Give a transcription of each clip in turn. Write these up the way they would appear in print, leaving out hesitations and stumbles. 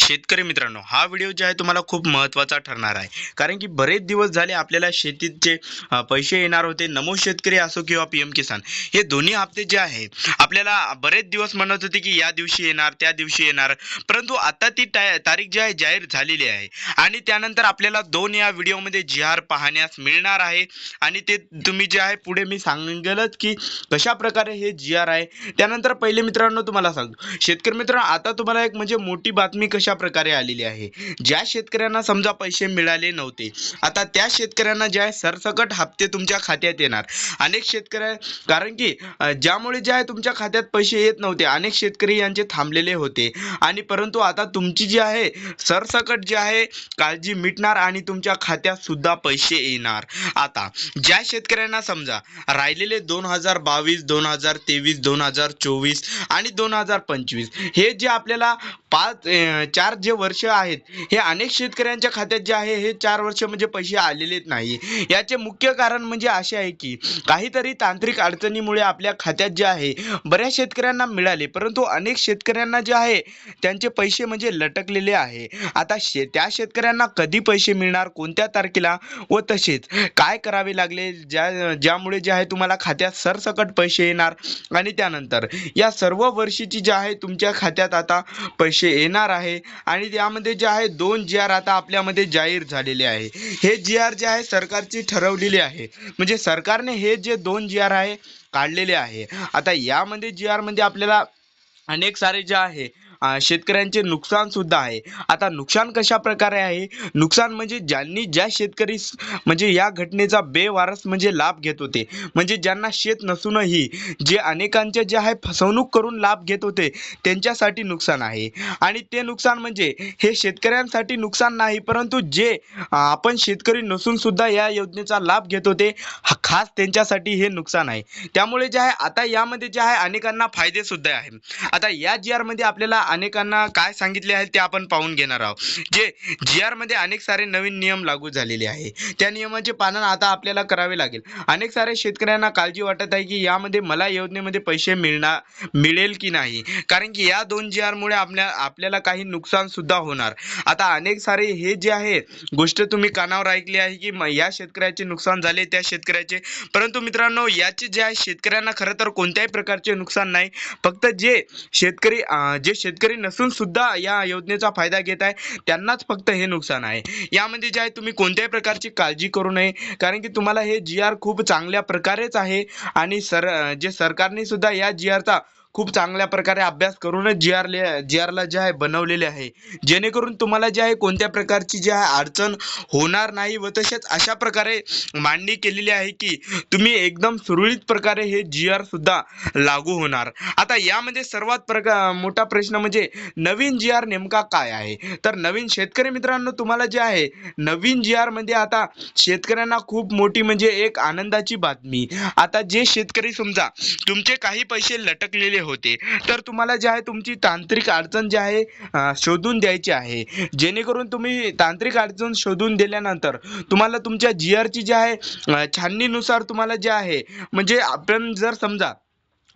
शेतकरी मित्रांनो, हा व्हिडिओ जो आहे तुम्हाला खूप महत्त्वाचा ठरणार आहे. कारण की बरेच दिवस झाले आपल्याला शेतीचे पैसे येणार होते. नमो शेतकरी असो किंवा पीएम किसान, हे दोन्ही हप्ते जे आहे आपल्याला बरेच दिवस म्हणत होते की या दिवशी येणार, त्या दिवशी येणार. परंतु आता ती तारीख जी आहे जाहीर झालेली आहे आणि त्यानंतर आपल्याला दोन या व्हिडिओमध्ये जी आर पाहण्यास मिळणार आहे आणि ते तुम्ही जे आहे पुढे मी सांगेलच की कशा प्रकारे हे जी आर आहे. त्यानंतर पहिले मित्रांनो तुम्हाला सांगतो, शेतकरी मित्रांनो, आता तुम्हाला एक म्हणजे मोठी बातमी कशा प्रकारे आलेली आहे. ज्या शेतकऱ्यांना समजा पैसे मिळाले नव्हते, आता त्या शेतकऱ्यांना जे आहे सरसकट हप्ते तुमच्या खात्यात येणार. अनेक शेतकऱ्या कारण की ज्यामुळे जे आहे तुमच्या खात्यात पैसे येत नव्हते, अनेक शेतकरी यांचे थांबलेले होते आणि परंतु आता तुमची जी आहे सरसकट जे आहे काळजी मिटणार आणि तुमच्या खात्यात सुद्धा पैसे येणार. आता ज्या शेतकऱ्यांना समजा राहिलेले 2022, 2023, 2024 आणि 2025 हे जे आपल्याला 4 जे वर्ष आहेत, हे अनेक शेतकऱ्यांच्या खात्यात जे आहे हे 4 वर्ष म्हणजे पैसे आलेलेच नाही. याचे मुख्य कारण म्हणजे असे आहे की काहीतरी तांत्रिक अडचणीमुळे आपल्या खात्यात जे आहे बऱ्याच शेतकऱ्यांना मिळाले, परंतु अनेक शेतकऱ्यांना जे आहे त्यांचे पैसे म्हणजे लटकलेले आहे. आता त्या शेतकऱ्यांना कधी पैसे मिळणार, कोणत्या तारखेला व तसेच काय करावे लागले ज्यामुळे जे आहे तुम्हाला खात्यात सरसकट पैसे येणार आणि त्यानंतर या सर्व वर्षीची जे आहे तुमच्या खात्यात आता पैसे येणार आहे. आणि त्यामध्ये जे आहे 2 जी आर आता आपल्यामध्ये जाहीर झालेले आहे. हे जी आर जे आहे सरकारची ठरवलेली आहे, म्हणजे सरकारने हे जे 2 जी आर आहे काढलेले आहे. आता यामध्ये जी आर मध्ये आपल्याला अनेक सारे जे आहे शेतकऱ्यांचे नुकसान सुद्धा आहे. आता नुकसान कशा प्रकारे आहे, नुकसान म्हणजे ज्या शेतकरी म्हणजे या घटनेचा बेवारस म्हणजे लाभ घेत होते, म्हणजे ज्यांना शेत नसूनही जे अनेकांचे जे आहे फसवणूक करून लाभ घेत होते त्यांच्यासाठी नुकसान आहे. आणि ते नुकसान म्हणजे हे शेतकऱ्यांसाठी नुकसान नाही, परंतु जे आपण शेतकरी नसून सुद्धा या योजनेचा लाभ घेत होते खास त्यांच्यासाठी हे नुकसान आहे. त्यामुळे जे आहे आता यामध्ये जे आहे अनेकांना फायदे सुद्धा आहे. आता या जी आर मध्ये आपल्याला अनेकांना काय सांगितले आहे ते आपण पाहून घेणार आहोत. जे जी आर मध्ये अनेक सारे नवीन नियम लागू झालेले आहे, त्या नियमाचे पालन आता आपल्याला करावे लागेल. अनेक सारे शेतकऱ्यांना काळजी वाटत आहे की यामध्ये मला योजनेमध्ये पैसे मिळेल की नाही, कारण की या 2 जी आर मुळे आपल्याला काही नुकसान सुद्धा होणार. आता अनेक सारे हे जे आहे गोष्ट तुम्ही कानावर ऐकली आहे की या शेतकऱ्याचे नुकसान झाले, त्या शेतकऱ्याचे. परंतु मित्रांनो, याचे जे आहे शेतकऱ्यांना खरं तर कोणत्याही प्रकारचे नुकसान नाही. फक्त जे शेतकरी नसून सुद्धा या योजनेचा फायदा घेत आहे त्यांनाच फक्त हे नुकसान आहे. यामध्ये जे आहे तुम्ही कोणत्याही प्रकारची काळजी करू नये, कारण की तुम्हाला हे जी आर खूप चांगल्या प्रकारेच आहे आणि जे सरकारने सुद्धा या जी आरचा खूप चांगल्या प्रकारे अभ्यास करूनच जी आरला जे आहे बनवलेले आहे, जेणेकरून तुम्हाला जे आहे कोणत्या प्रकारची जी आहे अडचण होणार नाही व तसेच अशा प्रकारे मांडणी केलेली आहे की तुम्ही एकदम सुरळीत प्रकारे हे जी आर सुद्धा लागू होणार. आता यामध्ये सर्वात मोठा प्रश्न म्हणजे नवीन जी आर नेमका काय आहे. तर नवीन शेतकरी मित्रांनो, तुम्हाला जे आहे नवीन जी आर मध्ये आता शेतकऱ्यांना खूप मोठी म्हणजे एक आनंदाची बातमी. आता जे शेतकरी समजा तुमचे काही पैसे लटकलेले होते, तर तुम्हाला जे आहे तुमची तांत्रिक अडचण जी आहे शोधून द्यायची आहे, जेणेकरून तुम्ही तांत्रिक अडचण शोधून दिल्यानंतर तुम्हाला तुमच्या जी आरची जी आहे छाननीनुसार तुम्हाला जे आहे म्हणजे आपण जर समजा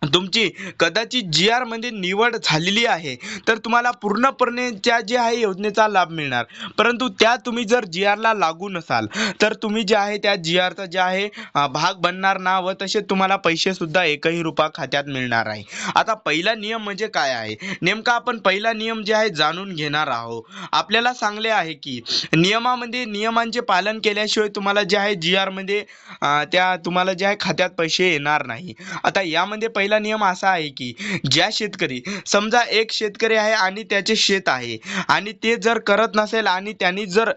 तुमची कदाचित जी आर मध्ये निवड झालेली आहे, तर तुम्हाला पूर्णपणे त्या जे आहे योजनेचा लाभ मिळणार. परंतु त्या तुम्ही जर जी आरला लागू नसाल, तर तुम्ही जे आहे त्या जी आरचा जे आहे भाग बनणार ना व तसे तुम्हाला पैसे सुद्धा एकही रुपया खात्यात मिळणार आहे. आता पहिला नियम म्हणजे काय आहे, नेमका आपण पहिला नियम जे आहे जाणून घेणार आहोत. आपल्याला सांगले आहे की नियमांचे पालन केल्याशिवाय तुम्हाला जे आहे जी आर मध्ये त्या तुम्हाला जे आहे खात्यात पैसे येणार नाही. आता यामध्ये पहिला नियम असा आहे की ज्या शेतकरी समजा एक शेतकरी आहे आणि त्याचे शेत आहे आणि ते जर करत नसेल आणि त्यांनी जर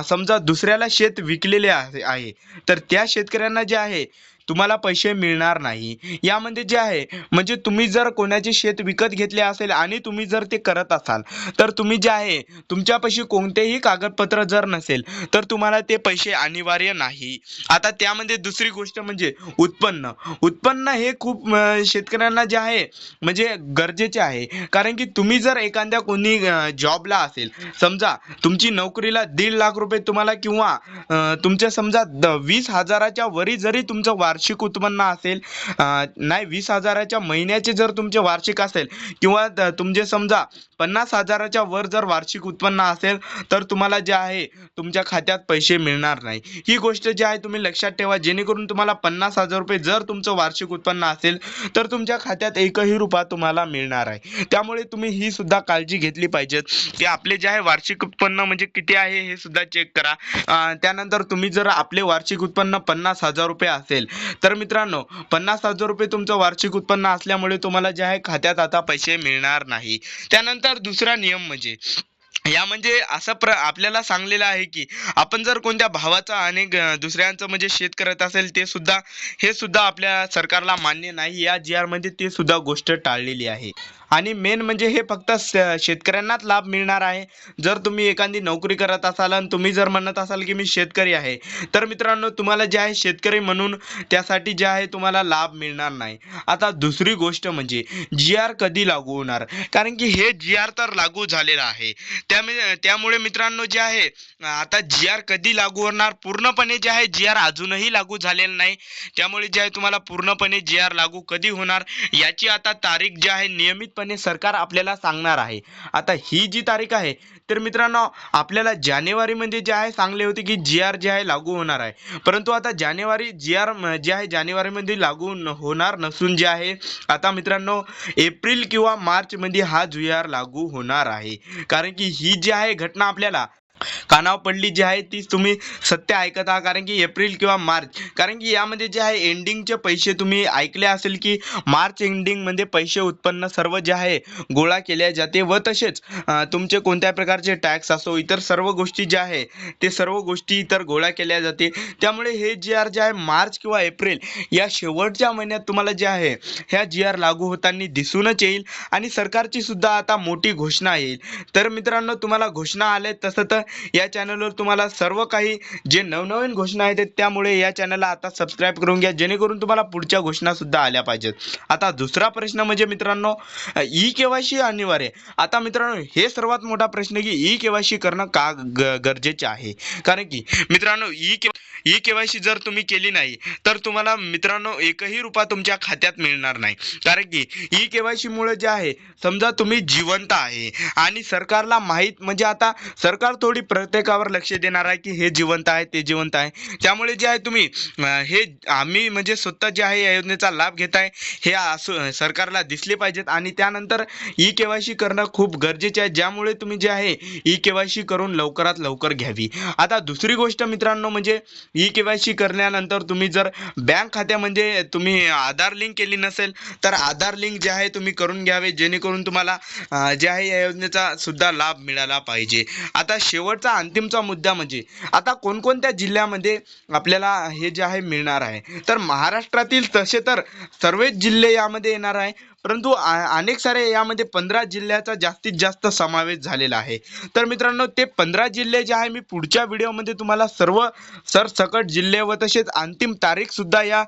समजा दुसऱ्याला शेत विकलेले आहे, तर त्या शेतकऱ्यांना जे आहे तुम्हाला पैसे मिळणार नाही. यामध्ये जे आहे म्हणजे तुम्ही जर कोणाचे शेत विकत घेतले असेल आणि तुम्ही जर ते करत असाल, तर तुम्ही जे आहे तुमच्यापाशी कोणतेही कागदपत्र जर नसेल, तर तुम्हाला ते पैसे अनिवार्य नाही. आता त्यामध्ये दुसरी गोष्ट म्हणजे उत्पन्न हे खूप शेतकऱ्यांना जे आहे म्हणजे गरजेचे आहे. कारण की तुम्ही जर एखाद्या कोणी जॉबला असेल, समजा तुमची नोकरीला 1.5 लाख रुपये तुम्हाला किंवा तुमच्या समजा 20,000च्या वरी जरी तुमचं वार्षिक वार्षिक उत्पन्न असेल, नाही 20,000च्या महिन्याचे जर तुमचे वार्षिक असेल किंवा तुमचे समजा 50,000च्या वर जर वार्षिक उत्पन्न असेल तर तुम्हाला जे आहे तुमच्या खात्यात पैसे मिळणार नाही. ही गोष्ट जी आहे तुम्ही लक्षात ठेवा, जेणेकरून तुम्हाला 50,000 रुपये जर तुमचं वार्षिक उत्पन्न असेल तर तुमच्या खात्यात एकही रुपया तुम्हाला मिळणार आहे. त्यामुळे तुम्ही ही सुद्धा काळजी घेतली पाहिजे की आपले जे आहे वार्षिक उत्पन्न म्हणजे किती आहे हे सुद्धा चेक करा. त्यानंतर तुम्ही जर आपले वार्षिक उत्पन्न 50,000 रुपये असेल तर मित्रांनो 50,000 रुपये तुमचं वार्षिक उत्पन्न असल्यामुळे तुम्हाला जे आहे खात्यात आता पैसे मिळणार नाही. त्यानंतर दुसरा नियम म्हणजे या म्हणजे असं आपल्याला सांगलेलं आहे की आपण जर कोणत्या भावाचा आणि दुसऱ्यांचं म्हणजे शेत करत असेल ते सुद्धा हे सुद्धा आपल्या सरकारला मान्य नाही. या जी आर मध्ये ते सुद्धा गोष्ट टाळलेली आहे. आणि मेन म्हणजे हे फक्त शेतकऱ्यांनाच लाभ मिळणार आहे. जर तुम्ही एखादी नोकरी करत असाल आणि तुम्ही जर म्हणत असाल की मी शेतकरी आहे तर मित्रांनो तुम्हाला जे आहे शेतकरी म्हणून त्यासाठी जे आहे तुम्हाला लाभ मिळणार नाही. आता दुसरी गोष्ट म्हणजे जी आर कधी लागू होणार, कारण की हे जी आर तर लागू झालेलं आहे. त्यामुळे मित्रांनो जे आहे आता जी आर कधी लागू होणार, पूर्णपणे जे आहे जी आर अजूनही लागू झालेलं नाही. त्यामुळे जे आहे तुम्हाला पूर्णपणे जी आर लागू कधी होणार याची आता तारीख जी आहे नियमितपणे सरकार आपल्याला सांगणार आहे. आता ही जी तारीख आहे तर मित्रांनो आपल्याला जानेवारीमध्ये जे आहे सांगले होते की जी आर जे आहे लागू होणार आहे, परंतु आता जानेवारी जी आर जे आहे जानेवारीमध्ये लागू होणार नसून जे आहे आता मित्रांनो एप्रिल किंवा मार्चमध्ये हा जी आर लागू होणार आहे. कारण की ही जी आहे घटना आपल्याला कानावर पडली जी आहे ती तुम्ही सत्य ऐकत आहात. कारण की एप्रिल किंवा मार्च, कारण की यामध्ये जे आहे एंडिंगचे पैसे तुम्ही ऐकले असेल की मार्च एंडिंगमध्ये पैसे उत्पन्न सर्व जे आहे गोळा केले जाते व तसेच तुमचे कोणत्या प्रकारचे टॅक्स असो इतर सर्व गोष्टी ज्या आहे ते सर्व गोष्टी इतर गोळा केल्या जाते. त्यामुळे हे जी आर जे आहे मार्च किंवा एप्रिल या शेवटच्या महिन्यात तुम्हाला जे आहे ह्या जी आर लागू होताना दिसूनच येईल आणि सरकारची सुद्धा आता मोठी घोषणा येईल. तर मित्रांनो तुम्हाला घोषणा आले तसं तर या चॅनलवर तुम्हाला सर्व काही जे नवनवीन घोषणा आहेत त्यामुळे या चॅनलला आता सबस्क्राईब करून घ्या जेणेकरून तुम्हाला पुढच्या घोषणा सुद्धा आल्या पाहिजेत. आता दुसरा प्रश्न म्हणजे मित्रांनो ई केवायसी अनिवार्य. आता मित्रांनो हे सर्वात मोठा प्रश्न की ई केवायसी करणं का गरजेचे आहे. कारण की मित्रांनो ई केवायसी जर तुम्ही केली नाही तर तुम्हाला मित्रांनो एकही रुपया तुमच्या खात्यात मिळणार नाही. कारण की ई केवायसी मुळे जे आहे समजा तुम्ही जिवंत आहे आणि सरकारला माहीत म्हणजे आता सरकार थोडी प्रत्येकावर लक्ष देणार आहे की हे जिवंत आहे ते जिवंत आहे. त्यामुळे जे आहे तुम्ही हे आम्ही म्हणजे स्वतः जे आहे या योजनेचा लाभ घेत आहे हे सरकारला दिसले पाहिजेत आणि त्यानंतर ई केवायसी करणं खूप गरजेचे आहे. ज्यामुळे तुम्ही जे आहे ई केवायसी करून लवकरात लवकर घ्यावी. आता दुसरी गोष्ट मित्रांनो म्हणजे ई केवायसी करण्यानंतर तुम्ही जर बँक खात्यामध्ये तुम्ही आधार लिंक केली नसेल तर आधार लिंक जे आहे तुम्ही करून घ्यावे जेणेकरून तुम्हाला जे आहे या योजनेचा सुद्धा लाभ मिळाला पाहिजे. आता शेवटचा अंतिमचा मुद्दा म्हणजे आता कोणकोणत्या जिल्ह्यामध्ये आपल्याला हे जे आहे मिळणार आहे, तर महाराष्ट्रातील तसे तर सर्वच जिल्हे यामध्ये येणार आहे, परंतु अनेक सारे यामध्ये 15 जिल्ह्याचा जास्तीत जास्त समावेश झालेला आहे. तर मित्रांनो ते 15 जिल्हे जे आहे मी पुढच्या व्हिडिओमध्ये तुम्हाला सर्व सरसकट जिल्हे व तसेच अंतिम तारीख सुद्धा या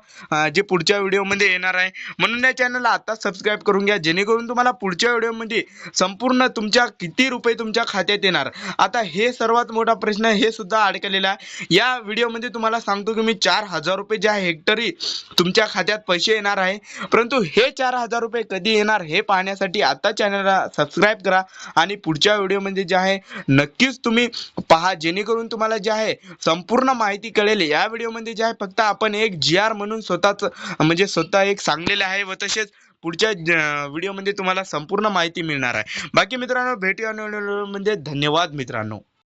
जे पुढच्या व्हिडिओमध्ये येणार आहे. म्हणून या चॅनलला आता सबस्क्राईब करून घ्या जेणेकरून तुम्हाला पुढच्या व्हिडिओमध्ये संपूर्ण तुमच्या किती रुपये तुमच्या खात्यात येणार. आता हे सर्वात मोठा प्रश्न हे सुद्धा अडकलेला आहे. या व्हिडिओमध्ये तुम्हाला सांगतो की मी 4,000 रुपये जे आहे हेक्टरी तुमच्या खात्यात पैसे येणार आहे, परंतु हे 4,000 रुपये कधी येणार हे पाहण्यासाठी आता चॅनलला सबस्क्राईब करा आणि पुढच्या व्हिडिओमध्ये जे आहे नक्कीच तुम्ही पहा जेणेकरून तुम्हाला जे आहे संपूर्ण माहिती कळेल. या व्हिडिओमध्ये जे आहे फक्त आपण एक जी आर म्हणून स्वतः एक सांगलेले आहे व तसेच पुढच्या व्हिडिओमध्ये तुम्हाला संपूर्ण माहिती मिळणार आहे. बाकी मित्रांनो भेटूया नवीन व्हिडिओमध्ये. धन्यवाद मित्रांनो.